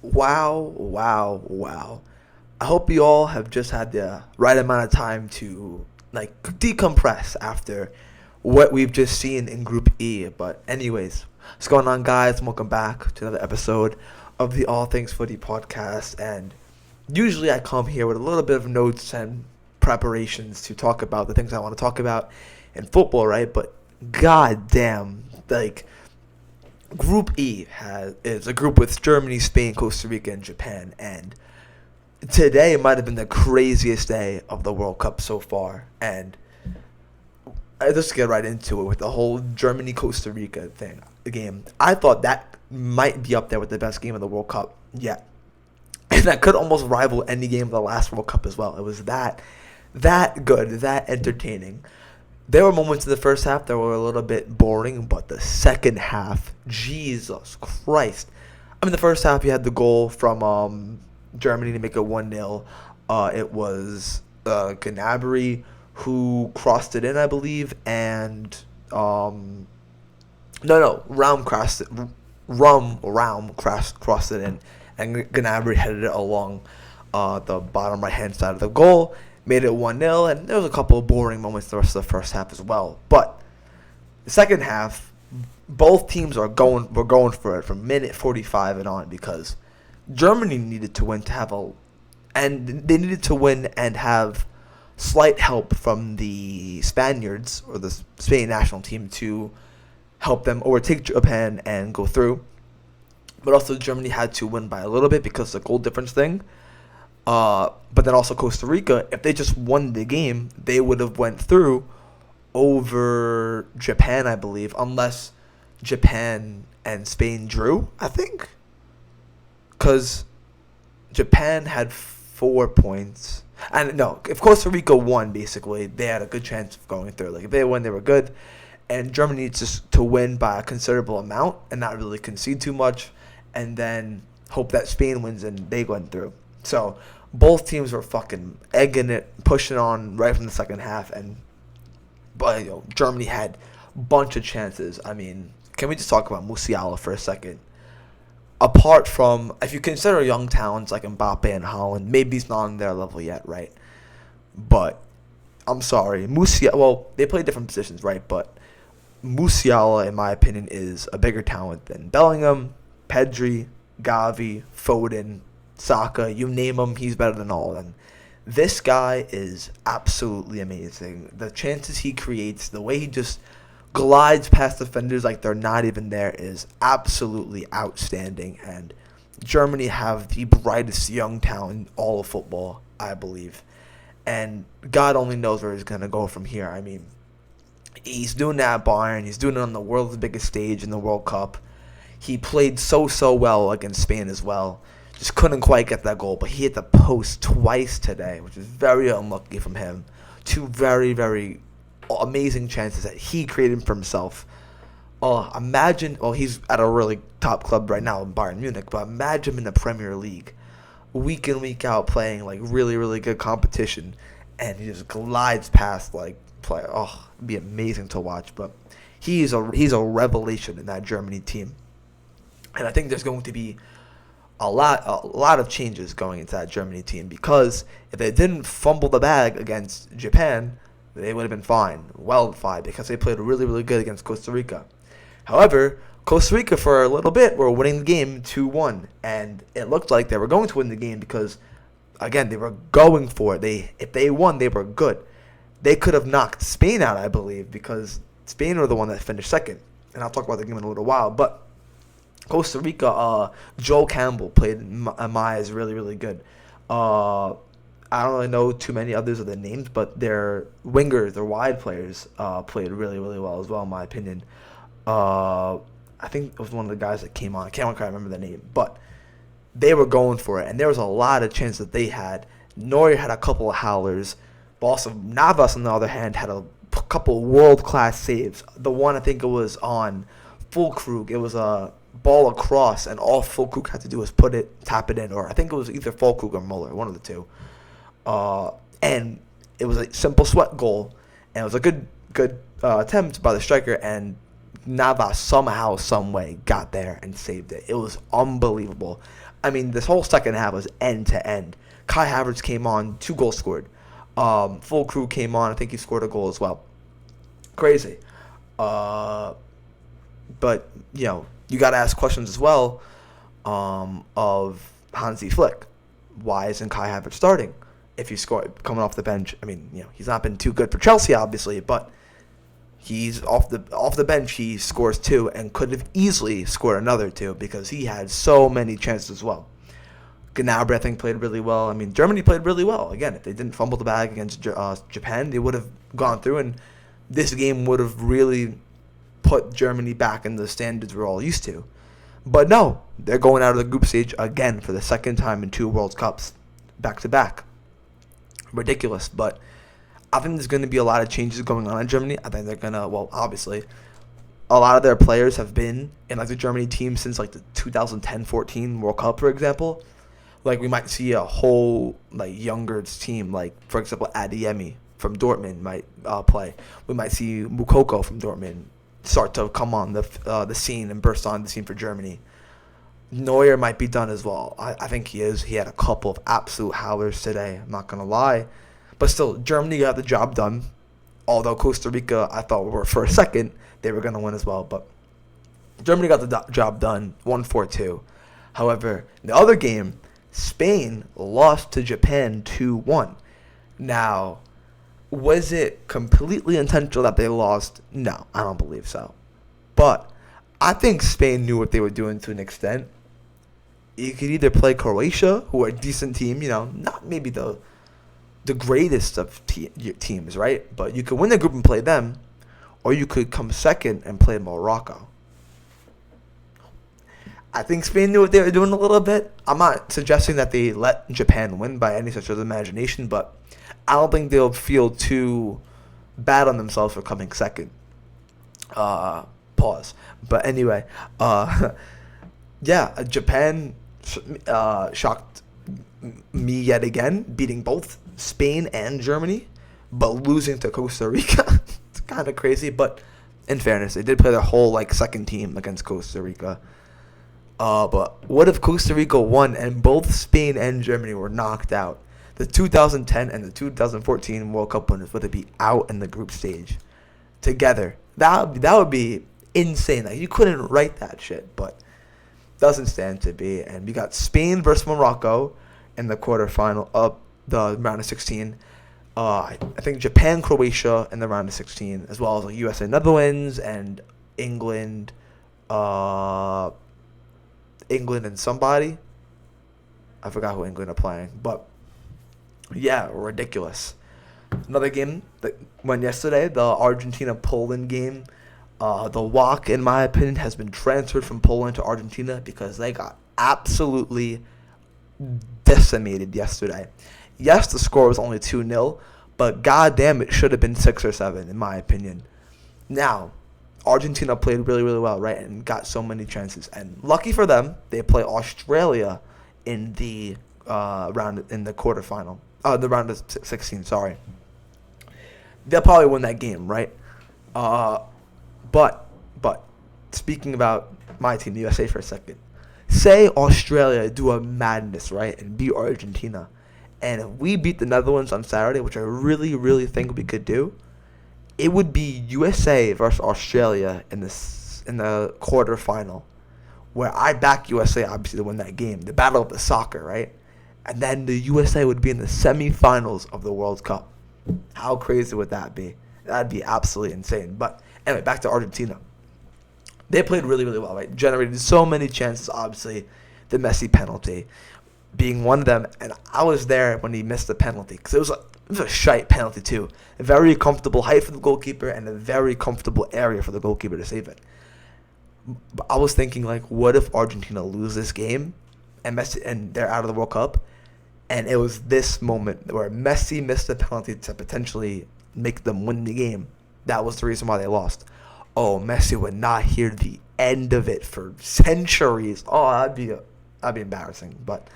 Wow, wow, wow. I hope you all have just had the right amount of time to decompress after what we've just seen in Group E. But anyways, what's going on, guys? Welcome back to another episode of the All Things Footy podcast. And usually I come here with a little bit of notes and preparations to talk about the things I want to talk about in football, right? But god damn, Group E is a group with Germany, Spain, Costa Rica, and Japan. And today might have been the craziest day of the World Cup so far. And let's get right into it with the whole Germany Costa Rica thing. The game, I thought that might be up there with the best game of the World Cup yet, and that could almost rival any game of the last World Cup as well. It was that good, that entertaining. There were moments in the first half that were a little bit boring, but the second half, Jesus Christ. I mean, the first half, you had the goal from Germany to make it 1-0. It was Gnabry who crossed it in, I believe, and Raum crossed it. Crossed it in, and Gnabry headed it along the bottom right-hand side of the goal, made it 1-0, and there was a couple of boring moments the rest of the first half as well. But the second half, both teams were going for it from minute 45 and on, because Germany needed to win and have slight help from the Spaniards or the Spain national team to help them overtake Japan and go through. But also Germany had to win by a little bit because of the goal difference thing. But then also Costa Rica, if they just won the game, they would have went through over Japan, I believe, unless Japan and Spain drew, I think. Because Japan had 4 points. And no, if Costa Rica won, basically, they had a good chance of going through. Like, if they won, they were good. And Germany needs just to win by a considerable amount and not really concede too much, and then hope that Spain wins and they went through. So both teams were fucking egging it, pushing on right from the second half, but Germany had a bunch of chances. I mean, can we just talk about Musiala for a second? Apart from, if you consider young talents like Mbappe and Haaland, maybe he's not on their level yet, right? But I'm sorry, Musiala. Well, they play different positions, right? But Musiala, in my opinion, is a bigger talent than Bellingham, Pedri, Gavi, Foden, Saka. You name him, he's better than all of them. This guy is absolutely amazing. The chances he creates, the way he just glides past defenders like they're not even there, is absolutely outstanding. And Germany have the brightest young talent in all of football, I believe. And God only knows where he's going to go from here. I mean, he's doing that at Bayern. He's doing it on the world's biggest stage in the World Cup. He played so well against Spain as well. Just couldn't quite get that goal, but he hit the post twice today, which is very unlucky from him. Two very, very amazing chances that he created for himself. Imagine, he's at a really top club right now in Bayern Munich, but imagine him in the Premier League, week in, week out, playing like really, really good competition, and he just glides past player. It'd be amazing to watch. But he's a revelation in that Germany team, and I think there's going to be a lot of changes going into that Germany team, because if they didn't fumble the bag against Japan, they would have been fine, because they played really, really good against Costa Rica. However, Costa Rica for a little bit were winning the game 2-1, and it looked like they were going to win the game because, again, they were going for it. If they won, they were good. They could have knocked Spain out, I believe, because Spain were the one that finished second, and I'll talk about the game in a little while. But Costa Rica, Joel Campbell played Maya's really, really good. I don't really know too many others of the names, but their wingers, their wide players, played really, really well as well, in my opinion. I think it was one of the guys that came on. I can't quite remember the name, but they were going for it, and there was a lot of chances that they had. Neuer had a couple of howlers, but also Navas, on the other hand, had a couple of world-class saves. The one, I think it was on Füllkrug. It was a ball across, and all Füllkrug had to do was tap it in, or I think it was either Füllkrug or Muller, one of the two. And it was a simple sweat goal, and it was a good attempt by the striker, and Navas somehow, some way got there and saved it. It was unbelievable. I mean, this whole second half was end to end. Kai Havertz came on, 2 goals scored. Full crew came on. I think he scored a goal as well. Crazy. But you got to ask questions as well of Hansi Flick. Why isn't Kai Havertz starting if he's coming off the bench? I mean, he's not been too good for Chelsea, obviously, but he's off the bench. He scores 2 and could have easily scored another 2 because he had so many chances as well. Gnabry, I think, played really well. I mean, Germany played really well. Again, if they didn't fumble the bag against Japan, they would have gone through, and this game would have really put Germany back in the standards we're all used to. But no, they're going out of the group stage again for the second time in 2 World Cups, back to back. Ridiculous, but I think there's going to be a lot of changes going on in Germany. I think they're going to, obviously, a lot of their players have been in the Germany team since the 2010-14 World Cup, for example. We might see a whole younger team, for example, Adeyemi from Dortmund might play. We might see Mukoko from Dortmund start to come on the scene and burst on the scene for Germany. Neuer might be done as well. I think he is. He had a couple of absolute howlers today, I'm not going to lie. But still, Germany got the job done. Although Costa Rica, I thought for a second they were going to win as well. But Germany got the job done, 1-4-2. However, in the other game, Spain lost to Japan 2-1. Now, was it completely intentional that they lost? No, I don't believe so. But I think Spain knew what they were doing to an extent. You could either play Croatia, who are a decent team, not maybe the greatest of teams, right? But you could win the group and play them, or you could come second and play Morocco. I think Spain knew what they were doing a little bit. I'm not suggesting that they let Japan win by any such imagination, but I don't think they'll feel too bad on themselves for coming second. Pause. But anyway, Japan shocked me yet again, beating both Spain and Germany, but losing to Costa Rica. It's kind of crazy, but in fairness, they did play their whole second team against Costa Rica. But what if Costa Rica won and both Spain and Germany were knocked out? The 2010 and the 2014 World Cup winners would be out in the group stage together. That would be insane. You couldn't write that shit, but doesn't stand to be. And we got Spain versus Morocco in the quarterfinal of the round of 16. I think Japan, Croatia in the round of 16, as well as USA, Netherlands, and England. England and somebody. I forgot who England are playing, but yeah, ridiculous. Another game that went yesterday, the Argentina-Poland game. The walk, in my opinion, has been transferred from Poland to Argentina because they got absolutely decimated yesterday. Yes, the score was only 2-0, but goddamn, it should have been 6 or 7, in my opinion. Now, Argentina played really, really well, right, and got so many chances. And lucky for them, they play Australia in the quarterfinal. The round of 16, sorry. They'll probably win that game, right? But speaking about my team, the USA, for a second. Say Australia do a madness, right, and beat Argentina. And if we beat the Netherlands on Saturday, which I really, really think we could do, it would be USA versus Australia in the quarterfinal, where I back USA, obviously, to win that game. The battle of the soccer, right? And then the USA would be in the semifinals of the World Cup. How crazy would that be? That'd be absolutely insane. But anyway, back to Argentina. They played really, really well, right? Generated so many chances, obviously. The Messi penalty being one of them. And I was there when he missed the penalty because it was a shite penalty, too. A very comfortable height for the goalkeeper and a very comfortable area for the goalkeeper to save it. But I was thinking, what if Argentina lose this game and Messi and they're out of the World Cup? And it was this moment where Messi missed the penalty to potentially make them win the game. That was the reason why they lost. Oh, Messi would not hear the end of it for centuries. Oh, that'd be embarrassing. But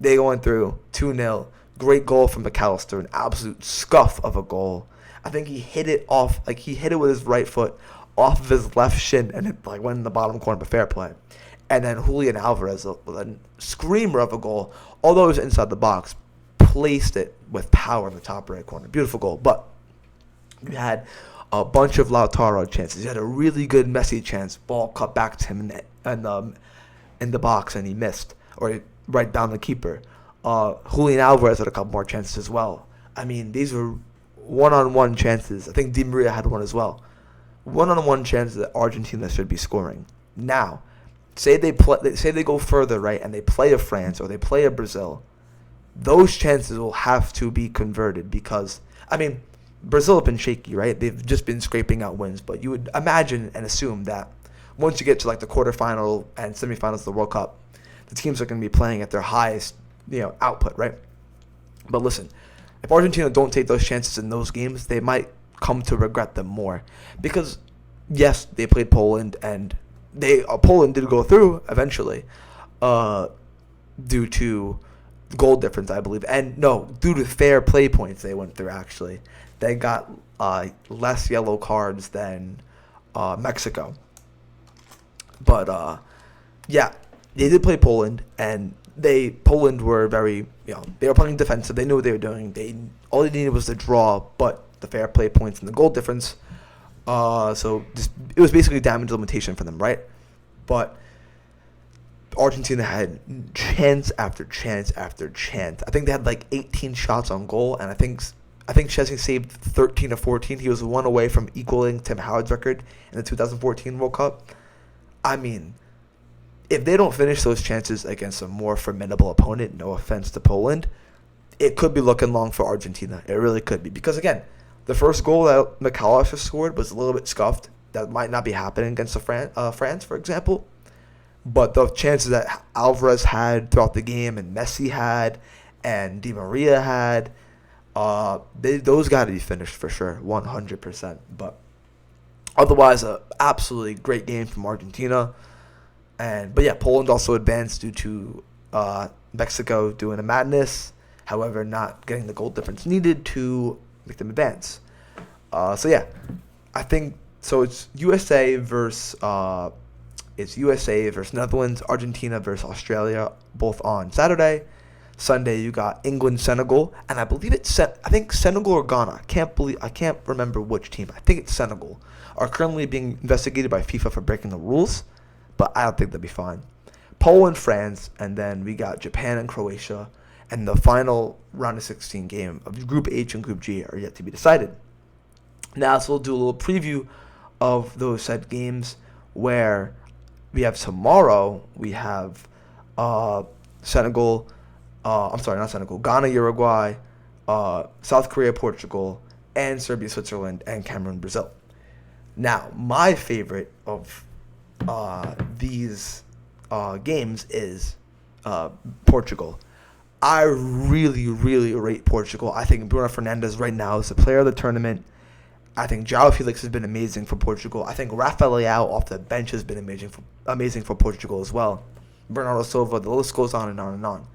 they going through 2-0. Great goal from McAllister, an absolute scuff of a goal. I think he hit it off, he hit it with his right foot off of his left shin, and it went in the bottom corner of a fair play. And then Julian Alvarez, a screamer of a goal, although it was inside the box, placed it with power in the top right corner. Beautiful goal. But you had a bunch of Lautaro chances. You had a really good Messi chance. Ball cut back to him in the box, and he missed, or right down the keeper. Julian Alvarez had a couple more chances as well. I mean, these were one-on-one chances. I think Di Maria had one as well. One-on-one chances that Argentina should be scoring. Now, say they go further, right, and they play a France or they play a Brazil, those chances will have to be converted because, I mean, Brazil have been shaky, right? They've just been scraping out wins, but you would imagine and assume that once you get to like the quarterfinal and semifinals of the World Cup, the teams are going to be playing at their highest, output, right? But listen, if Argentina don't take those chances in those games, they might come to regret them more because, yes, they played Poland and Poland did go through eventually, due to goal difference, I believe, and no, due to fair play points they went through. Actually, they got less yellow cards than Mexico, but yeah, they did play Poland, and Poland were very, they were playing defensive. They knew what they were doing. All they needed was the draw, but the fair play points and the goal difference. So it was basically damage limitation for them, right? But Argentina had chance after chance after chance. I think they had like 18 shots on goal, and I think Szczesny saved 13 or 14. He was one away from equaling Tim Howard's record in the 2014 World Cup. I mean, if they don't finish those chances against a more formidable opponent, no offense to Poland, it could be looking long for Argentina. It really could be. Because, again, the first goal that McAllister scored was a little bit scuffed. That might not be happening against France, for example. But the chances that Alvarez had throughout the game and Messi had and Di Maria had, those got to be finished for sure, 100%. But otherwise, an absolutely great game from Argentina. But yeah, Poland also advanced due to Mexico doing a madness, however, not getting the goal difference needed to make them advance. So yeah, I think so. It's USA versus Netherlands, Argentina versus Australia, both on Saturday. Sunday you got England, Senegal, and I believe I think Senegal or Ghana. I can't remember which team. I think it's Senegal. Are currently being investigated by FIFA for breaking the rules, but I don't think they'll be fine. Poland, France, and then we got Japan and Croatia, and the final round of 16 game of Group H and Group G are yet to be decided. Now, so we'll do a little preview of those said games, where we have tomorrow, we have Ghana, Uruguay, South Korea, Portugal, and Serbia, Switzerland, and Cameroon, Brazil. Now, my favorite of these games is Portugal. I really, really rate Portugal. I think Bruno Fernandes right now is the player of the tournament. I think João Felix has been amazing for Portugal. I think Rafael Leao off the bench has been amazing for Portugal as well. Bernardo Silva, the list goes on and on and on.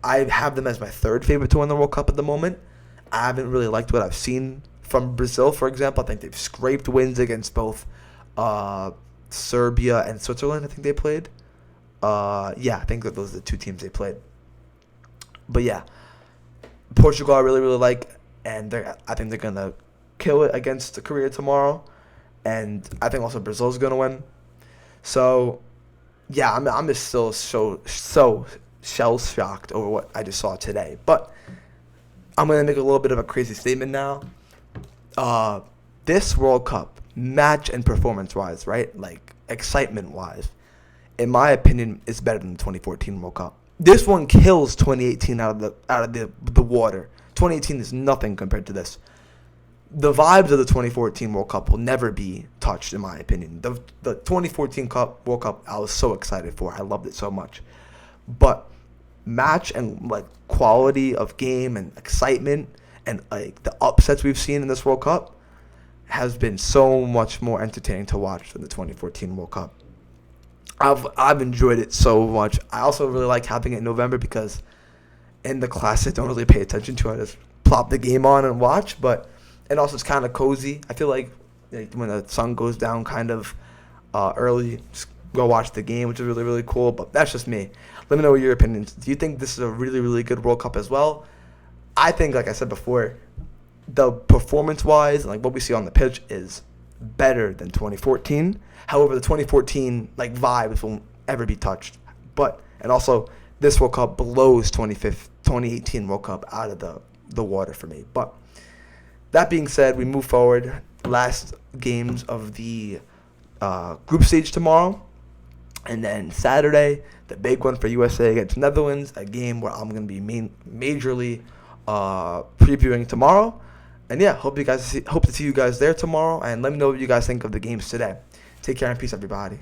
I have them as my third favorite to win the World Cup at the moment. I haven't really liked what I've seen from Brazil, for example. I think they've scraped wins against both Serbia and Switzerland. I think they played. I think that those are the two teams they played. But yeah, Portugal I really, really like, and I think they're going to kill it against Korea tomorrow. And I think also Brazil's going to win. So, yeah, I'm just still so shell-shocked over what I just saw today. But I'm going to make a little bit of a crazy statement now. This World Cup, match and performance-wise, right, like excitement-wise, in my opinion, is better than the 2014 World Cup. This one kills 2018 out of the water. 2018 is nothing compared to this. The vibes of the 2014 World Cup will never be touched, in my opinion. The 2014 World Cup, I was so excited for. I loved it so much. But match and like quality of game and excitement and like the upsets we've seen in this World Cup has been so much more entertaining to watch than the 2014 World Cup. I've enjoyed it so much. I also really like having it in November because in the class I don't really pay attention to. I just plop the game on and watch, and also it's kind of cozy. I feel like when the sun goes down kind of early, go watch the game, which is really, really cool. But that's just me. Let me know your opinions. Do you think this is a really, really good World Cup as well? I think, like I said before, the performance-wise and like what we see on the pitch is better than 2014. However, the 2014 like vibes won't ever be touched. And also this World Cup blows 2018 World Cup out of the water for me. But that being said, we move forward. Last games of the group stage tomorrow. And then Saturday, the big one for USA against Netherlands, a game where I'm going to be majorly previewing tomorrow. And yeah, hope to see you guys there tomorrow. And let me know what you guys think of the games today. Take care and peace, everybody.